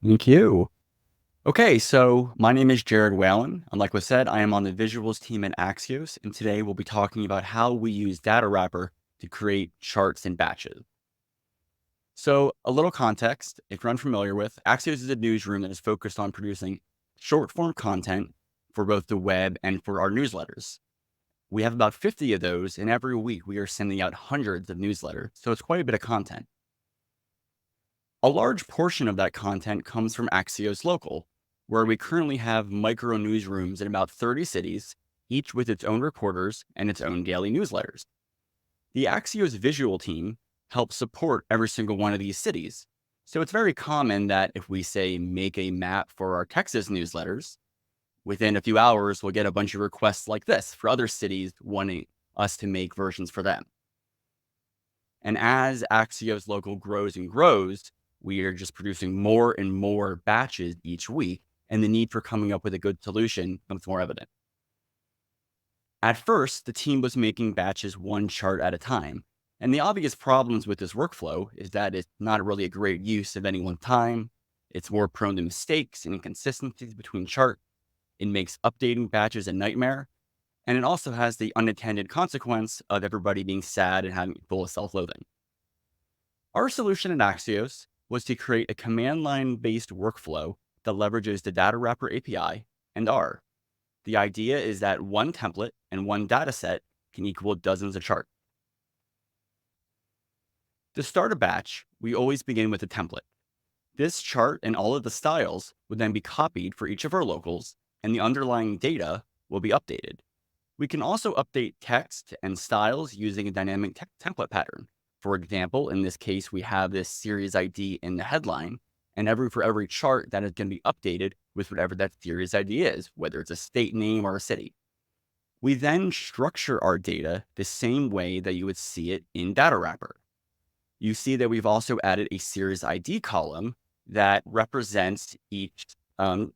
Thank you. Okay, so my name is Jared Whalen, and like was said, I am on the visuals team at Axios, and today we'll be talking about how we use DatawRappr to create charts and batches. So a little context, if you're unfamiliar with, Axios is a newsroom that is focused on producing short-form content for both the web and for our newsletters. We have about 50 of those, and every week we are sending out hundreds of newsletters, so it's quite a bit of content. A large portion of that content comes from Axios Local, where we currently have micro newsrooms in about 30 cities, each with its own reporters and its own daily newsletters. The Axios Visual team helps support every single one of these cities. So it's very common that if we say make a map for our Texas newsletters, within a few hours, we'll get a bunch of requests like this for other cities wanting us to make versions for them. And as Axios Local grows and grows, we are just producing more and more batches each week, and the need for coming up with a good solution becomes more evident. At first, the team was making batches one chart at a time, and the obvious problems with this workflow is that it's not really a great use of any one time. It's more prone to mistakes and inconsistencies between charts. It makes updating batches a nightmare, and it also has the unintended consequence of everybody being sad and having full of self-loathing. Our solution at Axios was to create a command line based workflow that leverages the DatawRapper API and R. The idea is that one template and one dataset can equal dozens of charts. To start a batch, we always begin with a template. This chart and all of the styles would then be copied for each of our locals, and the underlying data will be updated. We can also update text and styles using a dynamic template pattern. For example, in this case, we have this series ID in the headline, and for every chart that is going to be updated with whatever that series ID is, whether it's a state name or a city. We then structure our data the same way that you would see it in DatawRappr. You see that we've also added a series ID column that represents each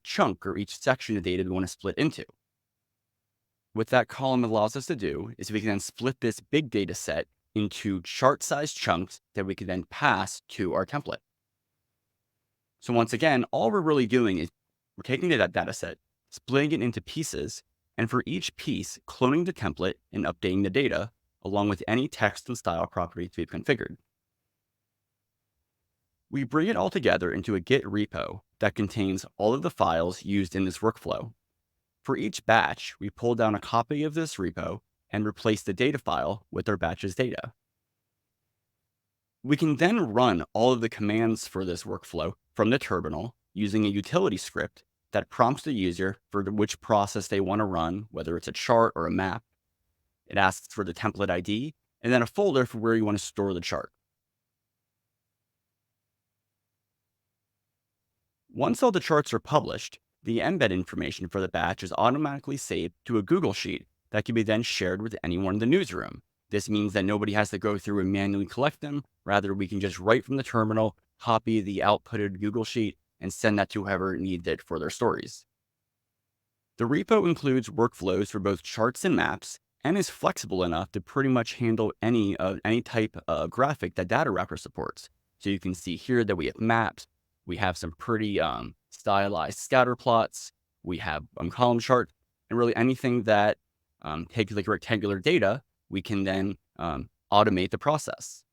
chunk or each section of data we want to split into. What that column allows us to do is we can then split this big data set into chart-sized chunks that we can then pass to our template. So once again, all we're really doing is we're taking that data set, splitting it into pieces, and for each piece, cloning the template and updating the data, along with any text and style properties we've configured. We bring it all together into a Git repo that contains all of the files used in this workflow. For each batch, we pull down a copy of this repo and replace the data file with our batch's data. We can then run all of the commands for this workflow from the terminal using a utility script that prompts the user for which process they want to run, whether it's a chart or a map. It asks for the template ID and then a folder for where you want to store the chart. Once all the charts are published, the embed information for the batch is automatically saved to a Google Sheet that can be then shared with anyone in the newsroom. This means that nobody has to go through and manually collect them. Rather, we can just write from the terminal, copy the outputted Google Sheet, and send that to whoever needs it for their stories. The repo includes workflows for both charts and maps and is flexible enough to pretty much handle any type of graphic that DatawRappr supports. So you can see here that we have maps, we have some pretty stylized scatter plots, we have column charts, and really anything that takes like rectangular data, we can then automate the process.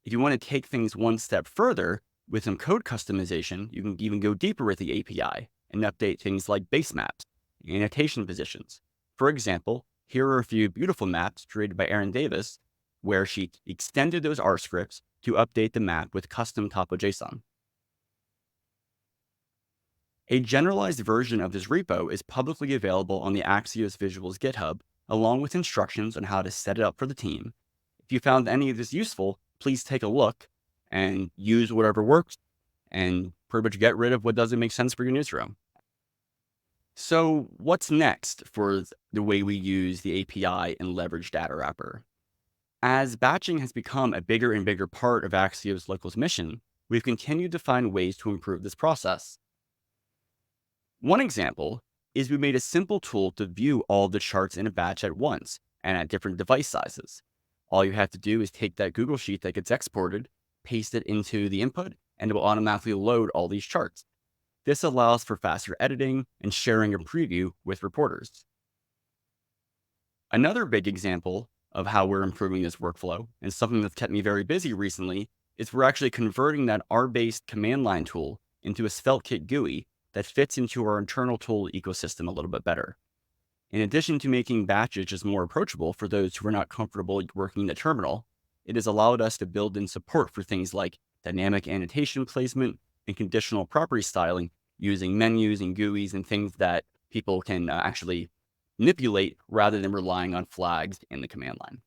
If you want to take things one step further with some code customization, you can even go deeper with the API and update things like base maps, annotation positions. For example, here are a few beautiful maps created by Erin Davis, where she extended those R scripts to update the map with custom topo.json. A generalized version of this repo is publicly available on the Axios Visuals GitHub, along with instructions on how to set it up for the team. If you found any of this useful, please take a look and use whatever works and pretty much get rid of what doesn't make sense for your newsroom. So what's next for the way we use the API and leverage DatawRappr? As batching has become a bigger and bigger part of Axios Local's mission, we've continued to find ways to improve this process. One example is we made a simple tool to view all the charts in a batch at once and at different device sizes. All you have to do is take that Google Sheet that gets exported, paste it into the input, and it will automatically load all these charts. This allows for faster editing and sharing a preview with reporters. Another big example of how we're improving this workflow, and something that's kept me very busy recently, is we're actually converting that R-based command line tool into a SvelteKit GUI that fits into our internal tool ecosystem a little bit better. In addition to making batches just more approachable for those who are not comfortable working the terminal, it has allowed us to build in support for things like dynamic annotation placement and conditional property styling using menus and GUIs and things that people can actually manipulate rather than relying on flags in the command line.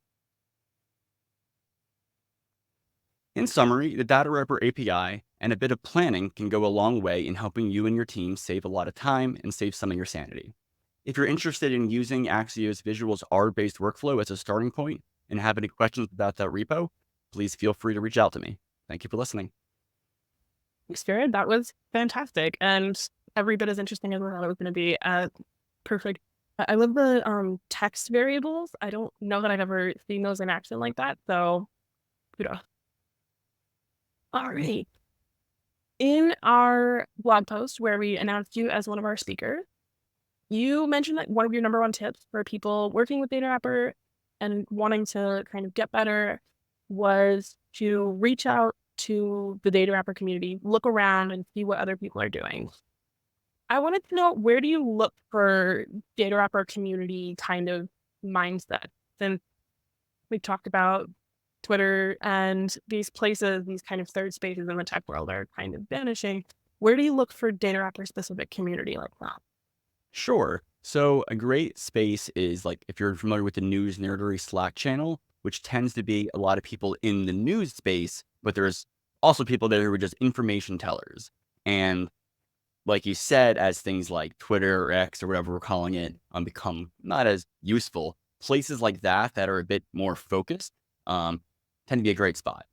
In summary, the DatawRapper API and a bit of planning can go a long way in helping you and your team save a lot of time and save some of your sanity. If you're interested in using Axios Visuals R-based workflow as a starting point and have any questions about that repo, please feel free to reach out to me. Thank you for listening. Thanks, Jared. That was fantastic and every bit as interesting as I thought it was going to be. Perfect. I love the text variables. I don't know that I've ever seen those in action like that, so kudos. All right. In our blog post where we announced you as one of our speakers, you mentioned that one of your number one tips for people working with DatawRappr and wanting to kind of get better was to reach out to the DatawRappr community, look around and see what other people are doing. I wanted to know, where do you look for DatawRappr community kind of mindset? Since we've talked about Twitter and these places, these kind of third spaces in the tech world are kind of vanishing. Where do you look for DatawRappr specific community like that? Sure. So a great space is, like, if you're familiar with the News Nerdery Slack channel, which tends to be a lot of people in the news space, but there's also people there who are just information tellers. And like you said, as things like Twitter or X or whatever we're calling it become not as useful, places like that are a bit more focused tend to be a great spot.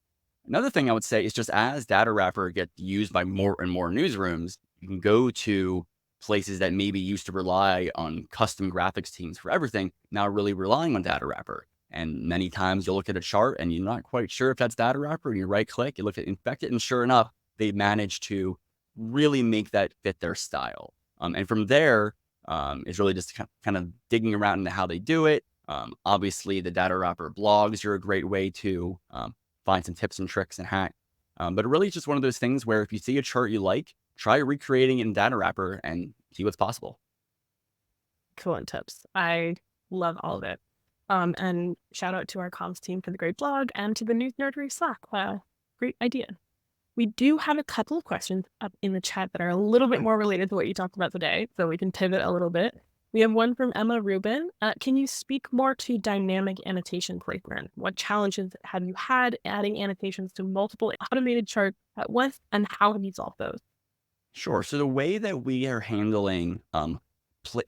Another thing I would say is, just as DatawRappr gets used by more and more newsrooms, you can go to places that maybe used to rely on custom graphics teams for everything, now really relying on DatawRappr. And many times you'll look at a chart and you're not quite sure if that's DatawRappr, and you right click, you look at inspect it, and sure enough, they managed to really make that fit their style. And from there, it's really just kind of digging around into how they do it. Obviously, the DatawRappr blogs are a great way to find some tips and tricks and hacks. But really, it's just one of those things where if you see a chart you like, try recreating it in DatawRappr and see what's possible. Excellent tips. I love all of it. And shout out to our comms team for the great blog and to the News Nerdery Slack. Wow, great idea. We do have a couple of questions up in the chat that are a little bit more related to what you talked about today, so we can pivot a little bit. We have one from Emma Rubin. Can you speak more to dynamic annotation placement? What challenges have you had adding annotations to multiple automated charts at once, and how have you solved those? Sure. So the way that we are handling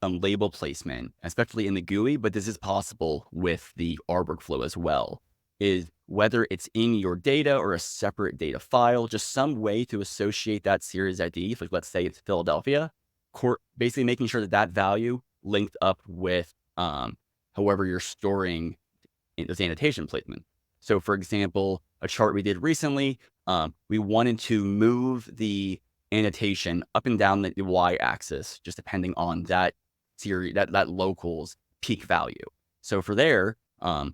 label placement, especially in the GUI, but this is possible with the R workflow as well, is whether it's in your data or a separate data file, just some way to associate that series ID. Like, let's say it's Philadelphia, basically making sure that that value linked up with however you're storing those annotation placement. So for example, a chart we did recently, we wanted to move the annotation up and down the y-axis, just depending on that series, that local's peak value. So for there, I'm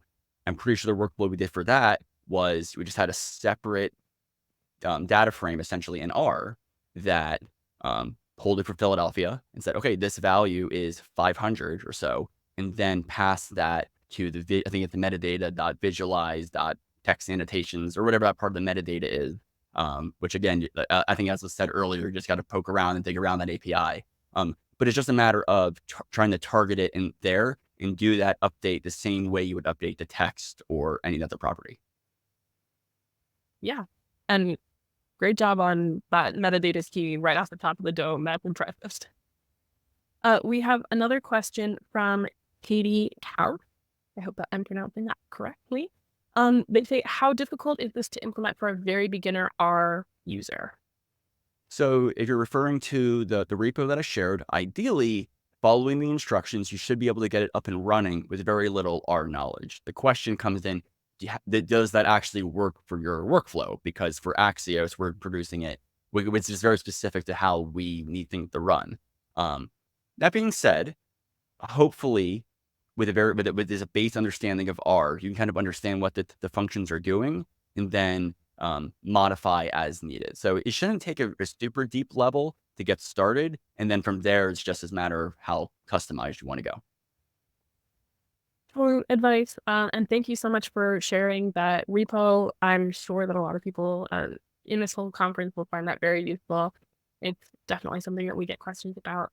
pretty sure the workflow we did for that was we just had a separate data frame, essentially in R, that pulled it for Philadelphia and said, okay, this value is 500 or so, and then passed that to the, I think it's the metadata.visualize.text annotations or whatever that part of the metadata is. Which again, I think as I said earlier, you just got to poke around and dig around that API. But it's just a matter of trying to target it in there and do that update the same way you would update the text or any other property. Yeah. And great job on that metadata key right off the top of the dome. That's impressive. We have another question from Katie Cow. I hope that I'm pronouncing that correctly. They say, how difficult is this to implement for a very beginner R user? So if you're referring to the repo that I shared, ideally, following the instructions, you should be able to get it up and running with very little R knowledge. The question comes in, does that actually work for your workflow? Because for Axios, we're producing it, which is very specific to how we need things to run. That being said, hopefully with this base understanding of R, you can kind of understand what the functions are doing and then modify as needed. So it shouldn't take a super deep level to get started. And then from there, it's just a matter of how customized you want to go. For advice, and thank you so much for sharing that repo. I'm sure that a lot of people in this whole conference will find that very useful. It's definitely something that we get questions about.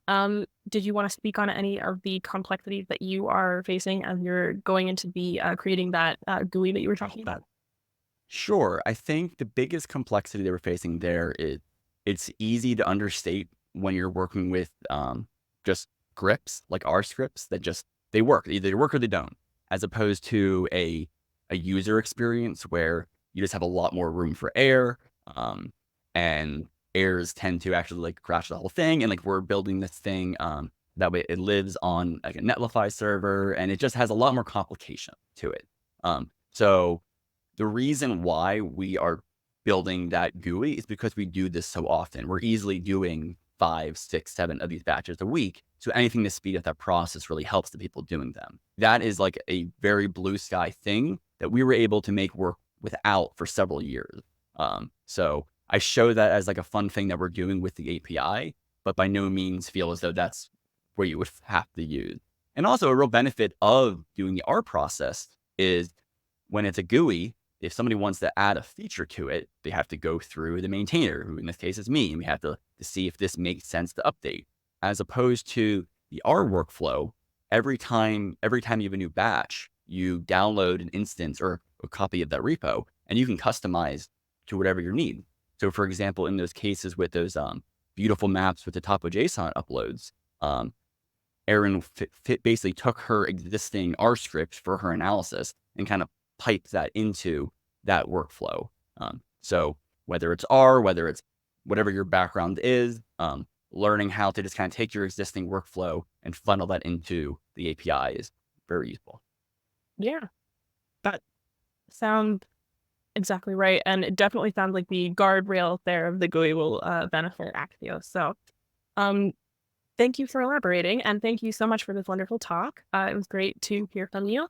Did you want to speak on any of the complexities that you are facing as you're going into the creating that GUI that you were talking about? Sure. I think the biggest complexity that we're facing there is it's easy to understate when you're working with just scripts like R scripts that just they work. Either they work or they don't, as opposed to a user experience where you just have a lot more room for error. And errors tend to actually like crash the whole thing. And like we're building this thing that way it lives on like a Netlify server and it just has a lot more complication to it. So the reason why we are building that GUI is because we do this so often. We're easily doing 5, 6, 7 of these batches a week. So anything to speed up that process really helps the people doing them. That is like a very blue sky thing that we were able to make work without for several years. So I show that as like a fun thing that we're doing with the API, but by no means feel as though that's where you would have to use. And also a real benefit of doing the R process is when it's a GUI, if somebody wants to add a feature to it, they have to go through the maintainer, who in this case is me, and we have to see if this makes sense to update. As opposed to the R workflow, every time you have a new batch, you download an instance or a copy of that repo, and you can customize to whatever you need. So for example, in those cases with those beautiful maps with the Topo.json uploads, Erin basically took her existing R script for her analysis and kind of pipe that into that workflow. So whether it's R, whether it's whatever your background is, learning how to just kind of take your existing workflow and funnel that into the API is very useful. Yeah, that sounds exactly right. And it definitely sounds like the guardrails there of the GUI will benefit Axios. So um, thank you for elaborating. And thank you so much for this wonderful talk. It was great to hear from you.